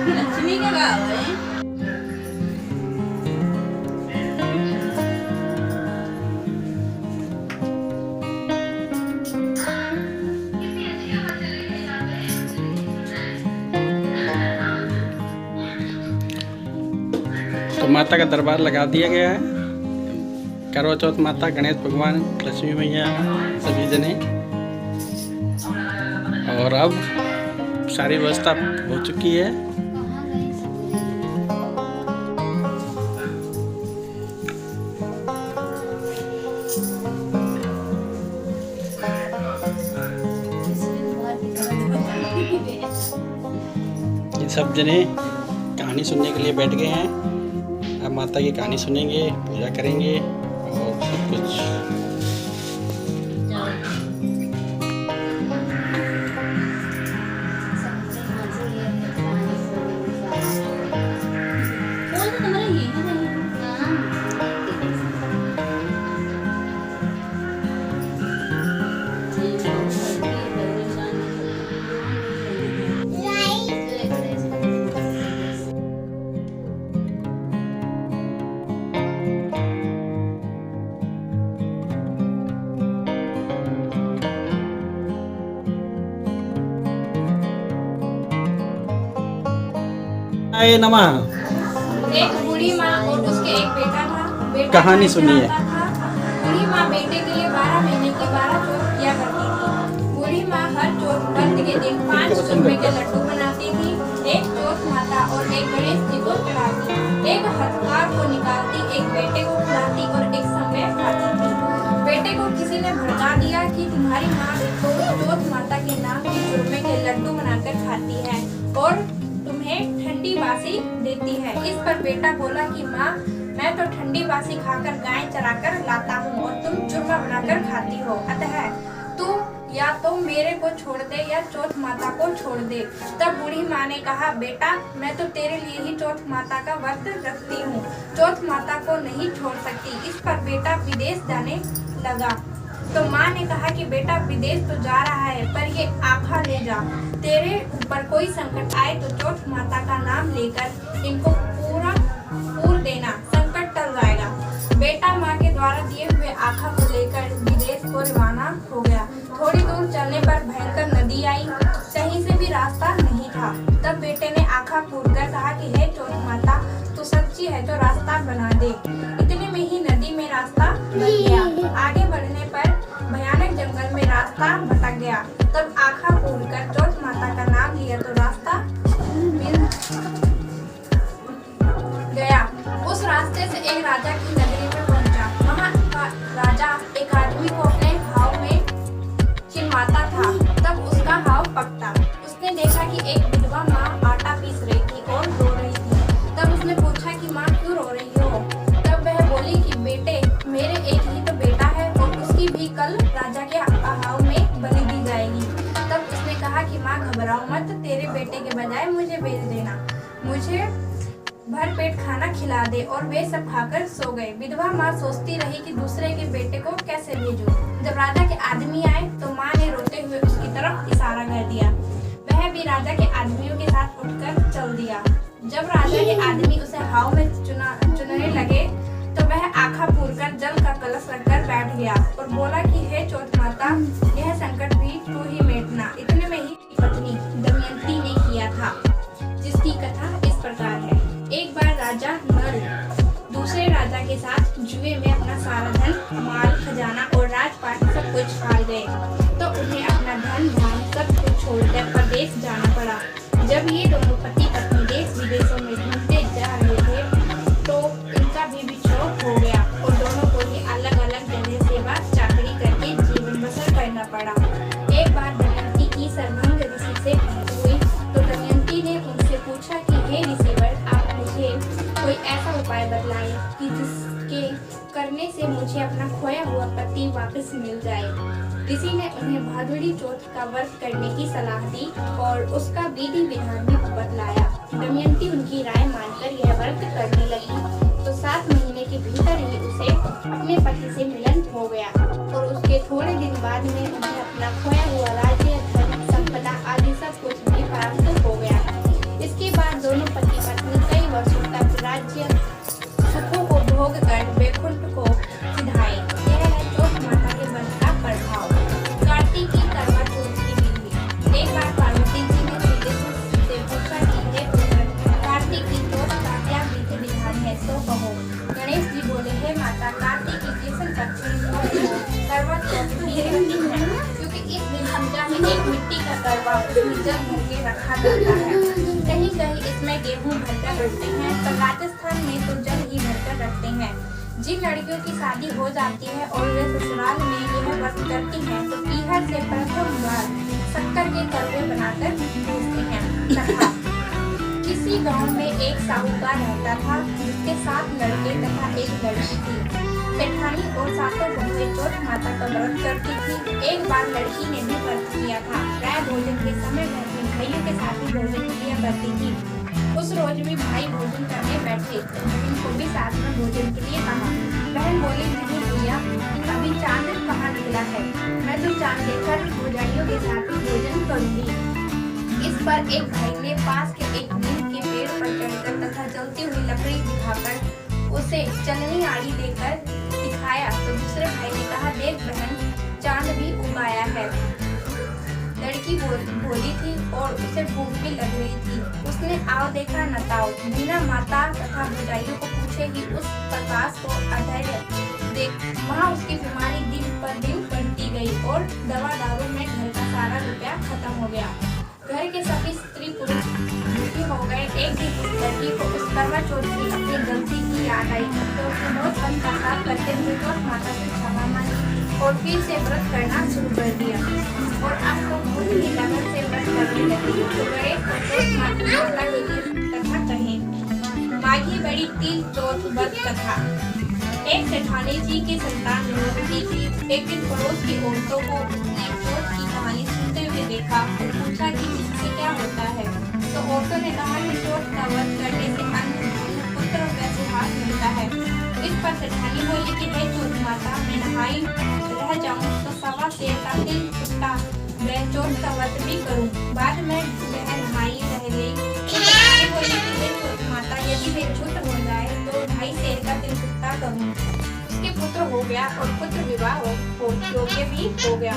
लक्ष्मी का गाँव है। तो माता का दरबार लगा दिया गया है। करवा चौथ माता, गणेश भगवान, लक्ष्मी मैया, सभी जने। और अब सारी व्यवस्था हो चुकी है। ये सब जने कहानी सुनने के लिए बैठ गए हैं। अब माता की कहानी सुनेंगे, पूजा करेंगे और सब कुछ। आए नमः। एक बूढ़ी माँ और उसके एक बेटा था। बेटा कहानी सुनिए। बूढ़ी माँ बेटे के लिए 12 महीने की 12 चौथ किया करती थी। बूढ़ी माँ हर चौथ व्रत के दिन 5 चूरमे के लड्डू बनाती थी। एक चौथ माता और एक गणेश जी को चढ़ाती, एक हथकार को निकालती, एक बेटे को खिलाती और एक समय खाती थी। बेटे को किसी ने भड़का दिया कि तुम्हारी माँ तो चौथ माता के नाम के चूरमे के लड्डू बनाकर खाती है और तुम्हें ठंडी बासी देती है। इस पर बेटा बोला कि माँ, मैं तो ठंडी बासी खाकर गाय चराकर लाता हूँ और तुम चूरमा बनाकर खाती हो, अतः तू या तो मेरे को छोड़ दे या चौथ माता को छोड़ दे। तब बूढ़ी माँ ने कहा, बेटा मैं तो तेरे लिए ही चौथ माता का व्रत रखती हूँ, चौथ माता को नहीं छोड़ सकती। इस पर बेटा विदेश जाने लगा। तो माँ ने कहा कि बेटा विदेश तो जा रहा है पर ये आखा ले जा, तेरे ऊपर कोई संकट आए तो चौथ माता का नाम लेकर इनको पूर देना, संकट टल जाएगा। बेटा माँ के द्वारा दिए हुए आखा को लेकर विदेश को रवाना हो गया। थोड़ी दूर चलने पर भयंकर नदी आई, कहीं से भी रास्ता नहीं था। तब बेटे ने आखा पूर कर कहा कि हे चौथ माता, तू सच्ची है तो रास्ता बना दे। इतने में ही नदी में रास्ता बन गया। आगे बढ़ने पर भयानक जंगल में रास्ता भटक गया। तब आखा पूर कर चौथ माता का नाम लिया तो रास्ता मिल गया। उस रास्ते से एक राजा की नगरी में पहुंचा। वहाँ का राजा एक आदमी को अपने हाव में चिन्हवाता था। तब उसका हाव पकता। उसने देखा कि एक विधवा माँ आटा पीस रही थी और रो रही थी। तब उसने पूछा कि माँ क्यों रो रही हो? तब वह बोली कि बेटे, मेरे एक ही तो बेटा है और उसकी भी कल राजा के हाव में बलि दी जाएगी। तब उसने कहा कि माँ घबराओ मत, तेरे बेटे के बजाय मुझे भेज देना, मुझे भर पेट खाना खिला दे। और वे सब खाकर सो गए। विधवा माँ सोचती रही कि दूसरे के बेटे को कैसे भेजूं। जब राजा के आदमी आए तो माँ ने रोते हुए उसकी तरफ इशारा कर दिया। वह भी राजा के आदमियों के साथ उठकर चल दिया। जब राजा के आदमी उसे हाव में चुनने लगे तो वह आखा पूर कर जल का कलश रखकर बैठ गया और बोला कि हे चौथ माता, यह संकट भी तू ही मेटना। इतने में ही पत्नी दमयंती ने किया था, जिसकी कथा इस प्रकार है। एक बार राजा नल दूसरे राजा के साथ जुए में अपना सारा धन, माल, खजाना और राजपाट सब कुछ हार गए। तो उन्हें अपना धन धान सब कुछ छोड़कर परदेश जाना पड़ा। जब ये दोनों पति पत्नी देश विदेशों में घूमते जा रहे थे तो इनका भी बिछोह हो गया और दोनों को ही अलग अलग जगह सेवा चाकरी करके जीवन बसर करना पड़ा। एक बार दमयंती की सर्वंग ऋषि से भेंट हुई तो दमयंती ने उनसे पूछा कि हे ऋषिवर, आप मुझे कोई ऐसा उपाय बतलाएं कि जिसके करने से मुझे अपना खोया हुआ पति वापस मिल जाए। ऋषि ने उन्हें भादुड़ी चौथ का व्रत करने की सलाह दी और उसका विधि विधान भी बतलाया। दमयंती उनकी राय मानकर यह व्रत करने लगी तो 7 महीने के भीतर ही उसे अपने पति से मिलन हो हो गया और उसके थोड़े दिन बाद में उन्हें अपना खोया हुआ राज्य, धन, संपदा आदि सब कुछ भी प्राप्त हो गया। इसके बाद दोनों पति पत्नी कई वर्षों तक राज्य सुखों को भोग कर वैकुंठ को सिधाए। यह है चौथ माता के व्रत का प्रभाव। कार्तिक की करवा चौथ की विधि। एक बार पार्वती जी ने श्रीकृष्ण से पूछा कि हे पुत्र, कार्तिक की चौथ का क्या विधि विधान है, तो कहो। गणेश जी बोले, हे माता, कार्तिक की कृष्ण पक्ष करवा चौथ भी रहती है, क्योंकि इस दिन पूजा में एक मिट्टी का करवा उसमें जल भर के रखा जाता है। कहीं कहीं इसमें गेहूं भरकर रखते हैं, पर राजस्थान में तो जल ही भरकर रखते हैं। जिन लड़कियों की शादी हो जाती है और वे ससुराल में यह व्रत करती हैं, तो पीहर से प्रथम बार शक्कर के करवे बनाकर भेजते हैं। तथा किसी गांव में एक साहूकार रहता था, जिसके 7 लड़के तथा एक लड़की थी। सेठानी और सातों बहुएं चौथ माता का व्रत करती थी। एक बार लड़की ने भी व्रत किया था। राय भोजन के समय वह अपने भाइयों के साथ ही भोजन किया करती थी। उस रोज भी भाई भोजन करने बैठे तो बहन को भी साथ में भोजन के लिए कहा। बहन बोली, नहीं भैया, अभी चांद कहाँ निकला है, मैं तो चांद देखकर भौजाइयों के साथ ही भोजन करूंगी। इस पर एक भाई ने पास के एक नीम के पेड़ पर चढ़कर तथा जलती हुई लकड़ी दिखाकर उसे चलनी आड़ी देकर दिखाया, तो दूसरे भाई ने कहा, देख बहन, चांद भी उगाया है। लड़की बोली थी और उसे भूख भी लग रही थी। उसने आओ देखा न ताओ, बिना माता तथा भौजाइयों को पूछे ही उस प्रकाश को अधैर्य देख वहाँ उसकी बीमारी दिन पर दिन बढ़ती गई और दवा दारू में घर का सारा रुपया खत्म हो गया। घर के सभी स्त्री पुरुष दुखी हो गए। एक दिन उस लड़की को उस करवा चौथ की अपनी गलती की याद आई, तो उसने बहुत पश्चाताप करते हुए चौथ माता से क्षमा मांगी और फिर से व्रत करना शुरू कर दिया और अब तो बहुत ही लगन से व्रत करने लगी। तो गणेश और चौथ माता के लिए कथा कहें। माघी बड़ी तीज चौथ व्रत कथा। एक सेठानी जी की संतान होती थी। एक दिन पड़ोस की औरतों को उसने चौथ की कहानी सुनते हुए देखा और पूछा कि इससे क्या होता है। तो औरतों ने कहा कि चौथ का व्रत करने से अन्न, पुत्र व सुहाग मिलता है। इस पर सेठानी बोली कि हे चौथ माता, मैं नहाई रह जाऊं तो सवा सेर का तिल कुट्टा व चौथ का व्रत भी करूं। बाद में वह नहाई रह गई। सेठानी बोली कि हे चौथ माता, यदि वे छूट हो जाए तो 2.5 सेर का तिल कुट्टा करूं। उसके पुत्र हो गया और पुत्र विवाह हो योग्य भी हो गया।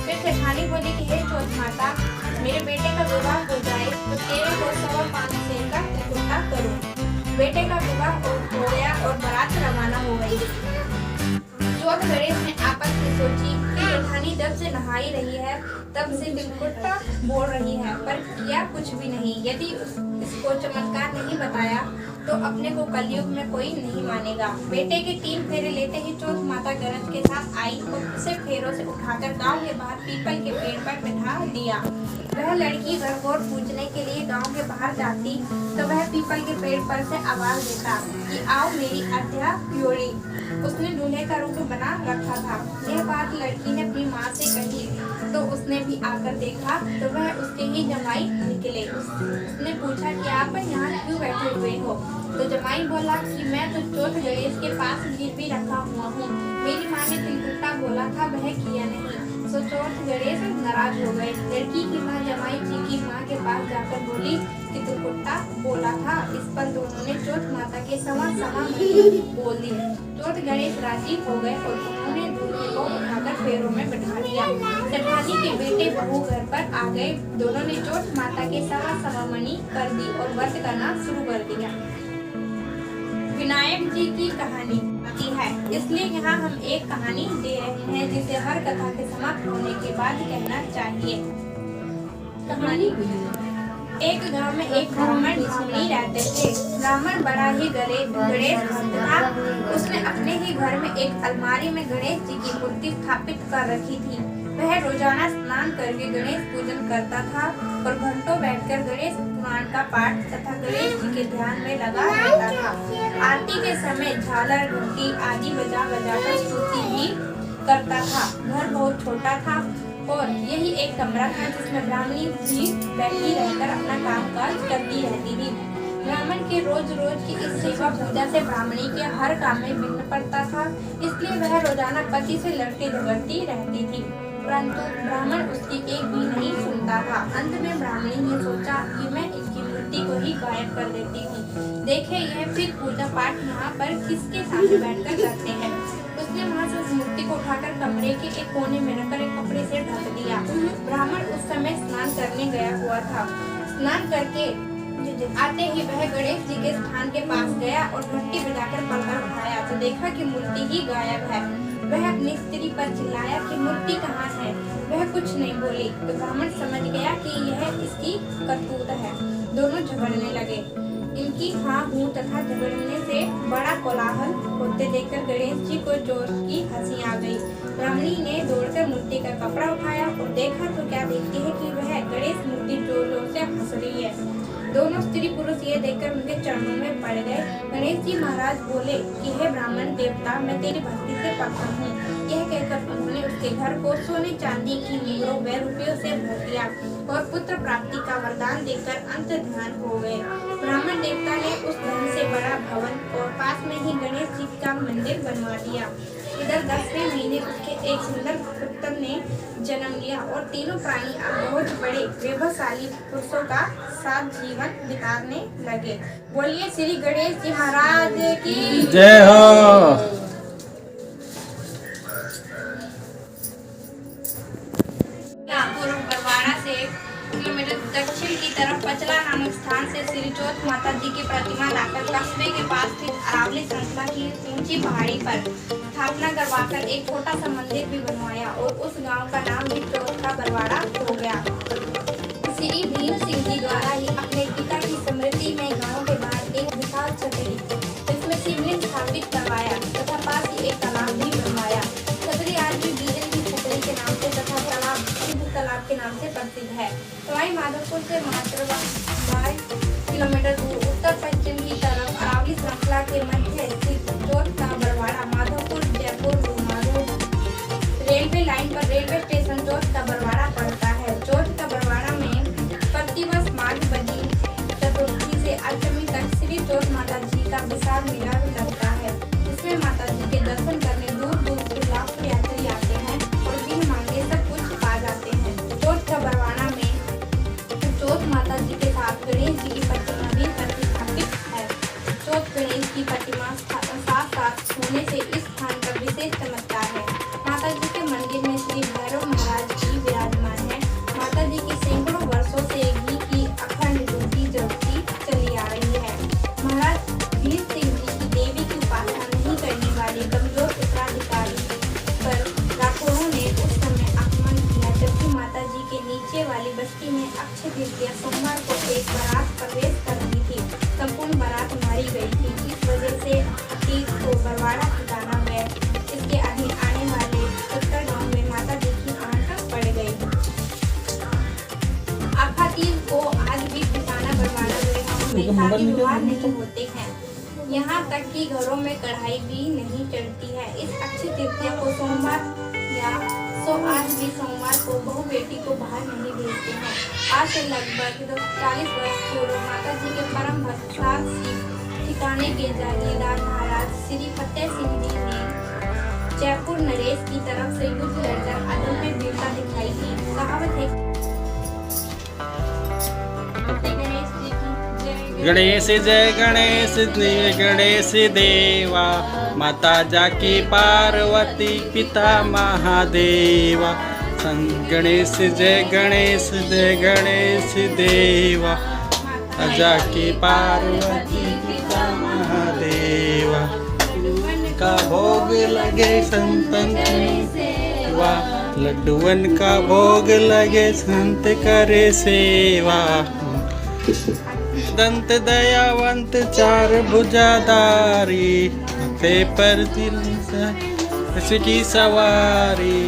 फिर सेठानी बोली कि हे चौथ माता, मेरे बेटे का विवाह हो जाए तो तेरे को 5.25 सेर का तिल कुट्टा करूं। बेटे का विवाह हो गया और बारात रवाना हो गई। चौथ गणेश ने आपस में सोची कि सेठानी जब से नहाई रही है तब से तिलकुट्टा बोल रही है, पर किया कुछ भी नहीं। यदि इसको चमत्कार नहीं बताया तो अपने को कलयुग में कोई नहीं मानेगा। बेटे के 3 फेरे लेते ही चौथ माता गरज के साथ आई और उसे फेरों से उठाकर गांव के बाहर पीपल के पेड़ पर बिठा दिया। वह लड़की घरघोर पूजने के लिए गांव के बाहर जाती तो वह पीपल के पेड़ पर से आवाज देता कि आओ मेरी अध्या प्योरी। उसने दूल्हे का रूप बना रखा था। यह बात लड़की ने अपनी माँ से कही तो उसने भी आकर देखा तो वह उसके ही जमाई निकले। उसने पूछा कि आप यहाँ क्यों बैठे हुए हो? तो जमाई बोला कि मैं तो चौथ गणेश के पास गिरवी रखा हुआ हूँ। मेरी माँ ने तिलकुट्टा बोला था, वह किया नहीं, तो चौथ गणेश नाराज हो गए। लड़की की माँ जमाई जी की माँ के पास जाकर बोली कि तिलकुट्टा बोला था। इस पर दोनों ने चौथ माता के सवा बोल दी। चौथ गणेश राजी हो गए और उन्होंने दूल्हे को उठाकर फेरों में बैठा दिया। सेठानी के बेटे बहू घर पर आ गए। दोनों ने चौथ माता के सवा मणि कर दी और व्रत करना शुरू कर दिया। विनायक जी की कहानी आती है, इसलिए यहाँ हम एक कहानी दे रहे हैं जिसे हर कथा के समाप्त होने के बाद कहना चाहिए। कहानी। एक गांव में एक ब्राह्मण ब्राह्मणी रहते थे। ब्राह्मण बड़ा ही गणेश भक्त था। उसने अपने ही घर में एक अलमारी में गणेश जी की मूर्ति स्थापित कर रखी थी। वह रोजाना स्नान करके गणेश पूजन करता था और घंटों बैठकर गणेश पुराण का पाठ तथा गणेश जी के ध्यान में लगा रहता था। आरती के समय झालर घंटी आदि बजा कर स्तुति भी करता था। घर बहुत छोटा था और यही एक कमरा था जिसमें ब्राह्मणी जी बैठी रहकर अपना कामकाज करती रहती थी। ब्राह्मण के रोज रोज की इस सेवा पूजा से ब्राह्मणी के हर काम में विघ्न पड़ता था, इसलिए वह रोजाना पति से लड़ती झगड़ती रहती थी, परंतु ब्राह्मण उसकी एक भी नहीं सुनता था। अंत में ब्राह्मणी ने सोचा कि मैं इसकी मूर्ति को ही गायब कर देती हूँ। देखे यह फिर पूजा पाठ यहाँ पर किसके सामने बैठकर करते हैं। उसने वहाँ से उस मूर्ति को उठाकर कमरे के एक कोने में रखकर एक कपड़े से ढक दिया। ब्राह्मण उस समय स्नान करने गया हुआ था। स्नान करके आते ही वह गणेश जी के स्थान के पास गया और घंटी बजाकर पलकर उठाया तो देखा कि मूर्ति ही गायब है। वह अपनी स्त्री पर चिल्लाया कि मूर्ति कहाँ है। वह कुछ नहीं बोली तो ब्राह्मण समझ गया कि यह इसकी करतूत है। दोनों झगड़ने लगे। इनकी हाँ हूँ तथा झगड़ने से बड़ा कोलाहल होते देखकर गणेश जी को जोर की हंसी आ गई। ब्राह्मणी ने दौड़कर मूर्ति का कपड़ा उठाया और देखा तो क्या देखती है कि वह गणेश मूर्ति जोर जोर से हंस रही है। दोनों स्त्री पुरुष ये देखकर उनके चरणों में पड़ गए। गणेश जी महाराज बोले कि हे ब्राह्मण देवता, मैं तेरी भक्ति से प्रसन्न हूँ। यह कहकर उन्होंने उसके घर को सोने चांदी की मुहरों व रुपयों से भर दिया और पुत्र प्राप्ति का वरदान देकर अंत ध्यान हो गए। ब्राह्मण देवता ने उस धन से बड़ा भवन और पास में ही गणेश जी का मंदिर बनवा दिया। इधर 10वें महीने उसके एक सुंदर पुत्र ने जन्म लिया और तीनों प्राणी अब बहुत बड़े वैभवशाली पुरुषों का साथ जीवन बिताने लगे। बोलिए श्री गणेश जी महाराज की जय हो। पूर्व बरवाड़ा से किलोमीटर दक्षिण की तरफ पचला नामक स्थान से श्री चौथ माता जी की प्रतिमा लाकर कस्बे के पास स्थित अरावली श्रृंखला की ऊंची पहाड़ी पर स्थापना करवाकर एक छोटा सा मंदिर भी बनवाया और उस गांव का नाम भी चौथ का बरवाड़ा हो गया। श्री भीम सिंह जी द्वारा ही अपने पिता की स्मृति में गांव के बाहर एक विशाल छतरी जिसमें शिवलिंग स्थापित करवाया तथा पास ही एक तालाब भी बनवाया। छतरी आज भी बीजन की छतरी के नाम से तथा तालाब सिद्ध तालाब के नाम से प्रसिद्ध है। सवाई माधोपुर से मात्र 22 किलोमीटर दूर उत्तर पश्चिम की तरफ अरावली श्रृंखला के मध्य स्थित चौथ का बरवाड़ा माधोपुर जयपुर रेलवे लाइन पर रेलवे स्टेशन चौथ का बरवाड़ा पड़ता है। चौथ का बरवाड़ा में प्रतिवर्ष माघ बदी चतुर्थी से अष्टमी तक श्री चौथ माता जी का विशाल मेला लगता है, जिसमें माता जी के दर्शन करने दूर दूर से लाखों यात्री आते हैं और बिन मांगे सब कुछ पा जाते हैं। चौथ का बरवाड़ा में चौथ माता जी के साथ गणेश जी की प्रतिमा भी प्रतिष्ठापित है। चौथ गणेश की प्रतिमा साथ साथ होने से इस स्थान का विशेष चमत्कार है। माता जी के मंदिर में श्री भैरव महाराज जी विराजमान है। माता जी की सैकड़ों वर्षों से घी की अखंड ज्योति जलती चली आ रही है। महाराज भीम सिंह जी की देवी की उपासना नहीं करने वाले कमजोर उत्तराधिकारी पर राठौरों ने उस समय आक्रमण किया जबकि माता जी के नीचे वाली बस्ती में अक्षय तृतीया सोमवार को एक बारात प्रवेश कर दी थी। संपूर्ण बारात मारी गई थी। इस वजह से तीज को बरवाड़ा ठिकाना गया। इसके अधीन आने वाले 70 गाँव में माता जी की आहट पड़ गई। आखा तीज को आज भी ठिकाना बरवाड़ा गए गाँव में शादी विवाह नहीं होते हैं। यहाँ तक कि घरों में कढ़ाई भी नहीं चढ़ती है। इस अक्षय तृतीया को सोमवार या आज भी सोमवार को बहू बेटी को बाहर नहीं भेजते हैं। आज से लगभग 40 वर्ष पूर्व माता जी के परम भक्त सात सिख ठिकाने के जागीरदार महाराज श्री फतेह सिंह जी ने जयपुर नरेश की तरफ से युद्ध लड़कर अदम्य वीरता दिखाई थी। कहावत है गणेश जय गणेश जय गणेश देवा, माता जाकी पार्वती पिता महादेवा। गणेश जय गणेश जय गणेश देवा, माता जाकी पार्वती पिता महादेवा। का भोग लगे संतन सेवा, लड्डुअन का भोग लगे संत करे सेवा। दंत दयावंत चार भुजाधारी, ते पर दिल की सवारी।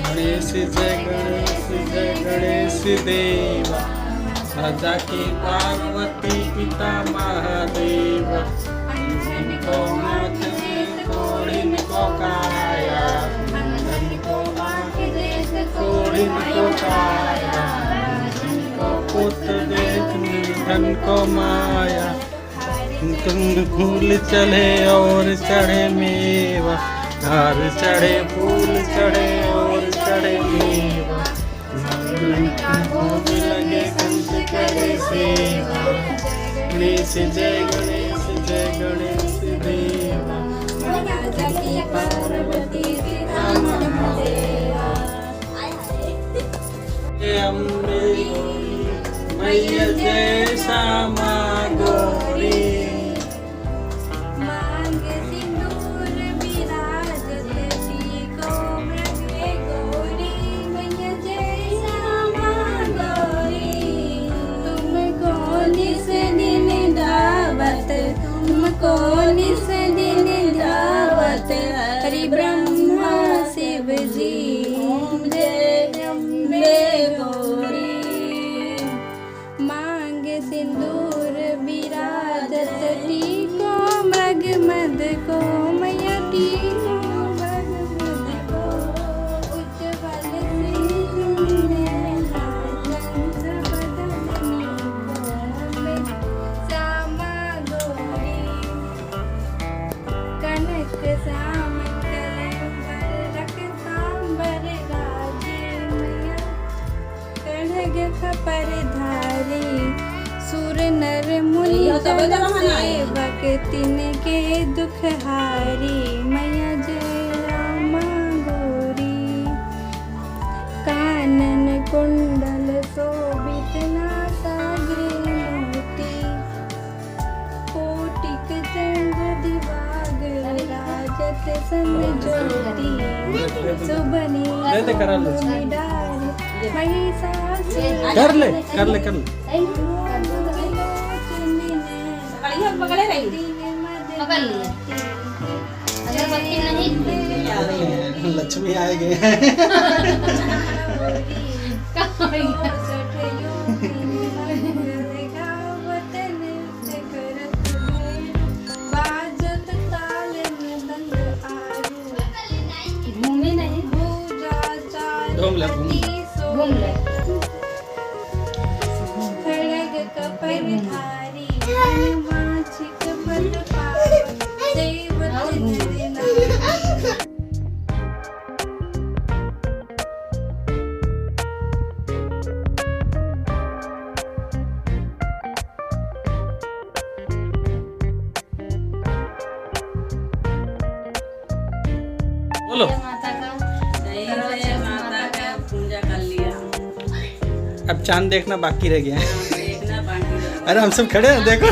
गणेश जय गणेश देवा, राजा की पार्वती पिता महादेव। इनको हाथ में कोड़िन को काया, इनको आँख दे कोड़िन को काया। इनको पुत्र देख निर्धन मन को माया, फूल चढ़े और चढ़े मेवा, हार चढ़े फूल चढ़े और चढ़े मेवा, भोग लगे कंस करे सेवा, गणेश जय गणेश जय गणेश देवा, पार्वती अम्बे मैया जय श्यामा गौरी, मांग सिंदूर विराजत टीको मृगे गौरी, मैया जय श्यामा गौरी, तुमको निस दिन दावत, तुमको निस दिन दावत, हरि ब्रह्मा शिव जी जय अम्बे गौरी, मांग सिंदूर विराजत टीको मृग मद को, मैया टीको मृग मद को, उज्ज्वल श्यामा गौरी, कनक श्याम कलंबर रक्तांबर राजी, मैया कनक खपर धारी, सुर नर मुनि सेवक तिनके दुख हारी, मैया जय रामा गौरी, कानन कुंडल शोभित नासा मोती, कोटिक चंद्र दिवागर राजत सन ज्योति, सुबनी निडार महिषासुर कर ले कर ले कर ले। पकड़े रही पकड़ लिया, अगरबत्ती नहीं लक्ष्मी आएंगे। घूमे नहीं घूम ले घूम ले खड़ग कपर धारी, वांछित फल पावत, सेवत नर नारी। बोलो। माता का माता का पूजा कर लिया, अब चांद देखना बाकी रह गया है। देखना बाकी है। अरे हम सब खड़े हैं देखो।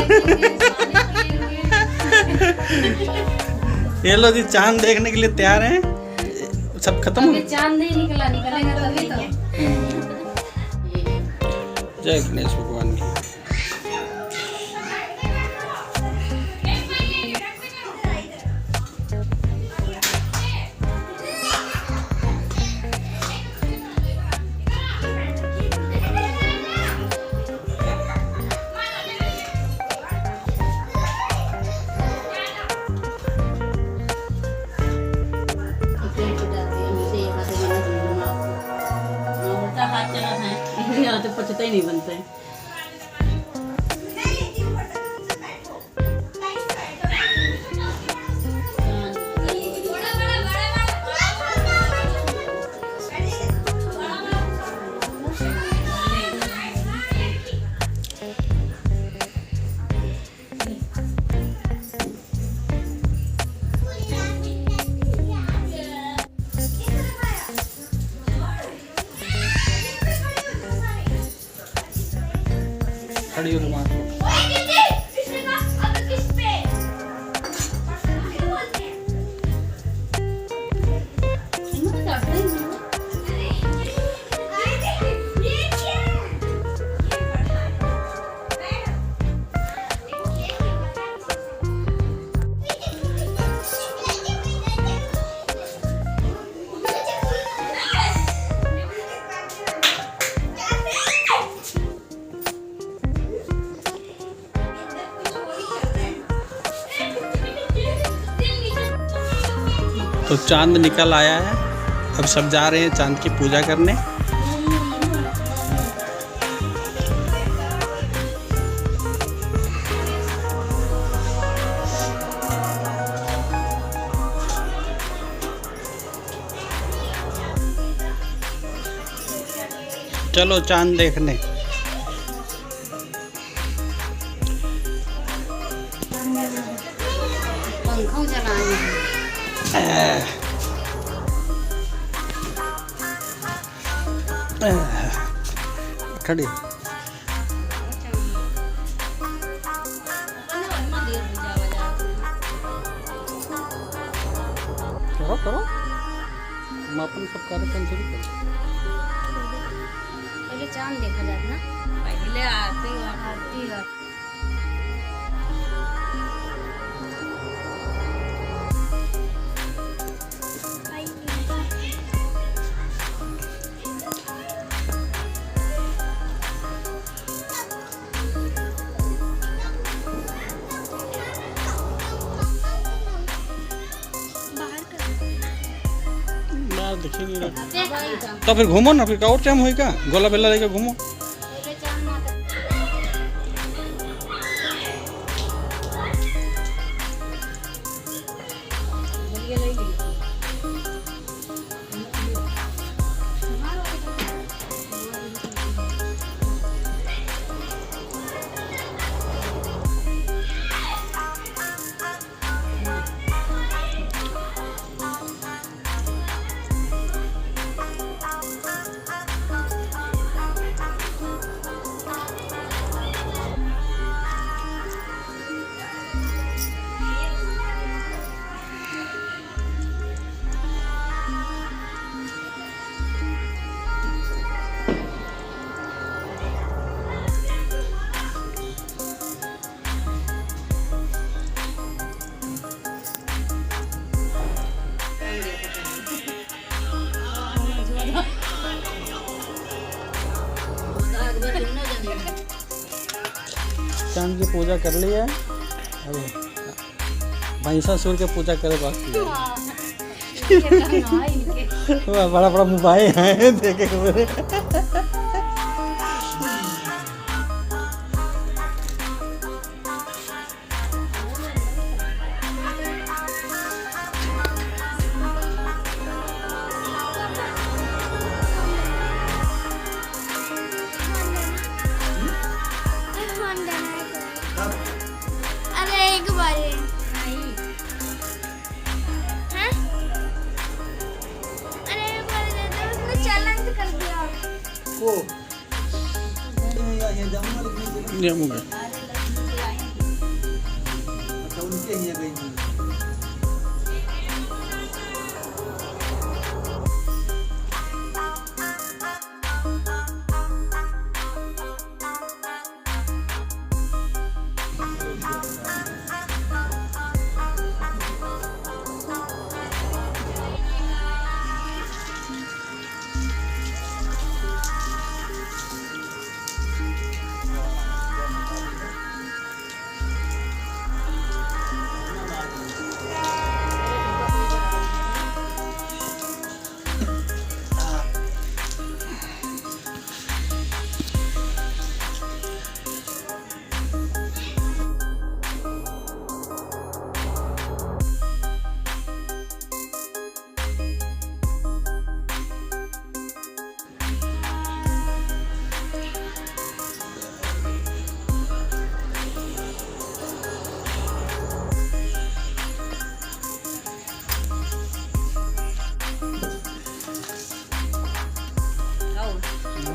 ये लो जी चांद देखने के लिए तैयार हैं। सब खत्म हो अभी चांद नहीं निकला, निकलेगा तभी तो। जय गणेश भगवान की। उल्टा हाथ चला है, यहाँ तो पचता ही नहीं बनता है। खड़ी हो रुमाल। तो चांद निकल आया है। अब सब जा रहे हैं चांद की पूजा करने। चलो चांद देखने। पंखा चलाएंगे। खड़ी करो करो, हम अपन सब कार्यक्रम शुरू करो। पहले चांद देखा जाता ना, पहले आरती है। दिखी नहीं रहा तो फिर घूमो ना, फिर और टाइम होएगा, गोला बेला लेके घूमो। चांद की पूजा कर ली है, अब महिषासुर के पूजा करे बाकी है। बड़ा बड़ा मोबाइल है देखे मेरे। अरे एक बार चैलेंज कर दिया ओ ये मुझे अच्छा उनके ही गई।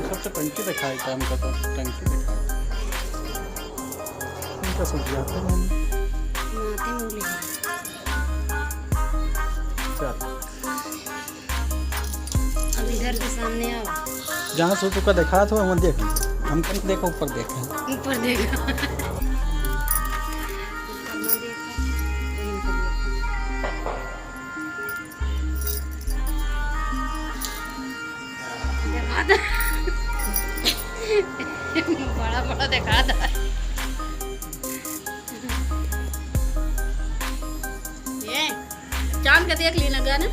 सबसे टंकी दिखाई काम का, तो टंकी दिखाई इनका सूझ जाते हैं। चल अब इधर के सामने आओ, जहाँ सूचू का दिखा तो हम देख लीजिए, हम कहीं देखो ऊपर देखा ऊपर देखो। बड़ा बड़ा दिखा था। ये चांद का देख ली लगा ना।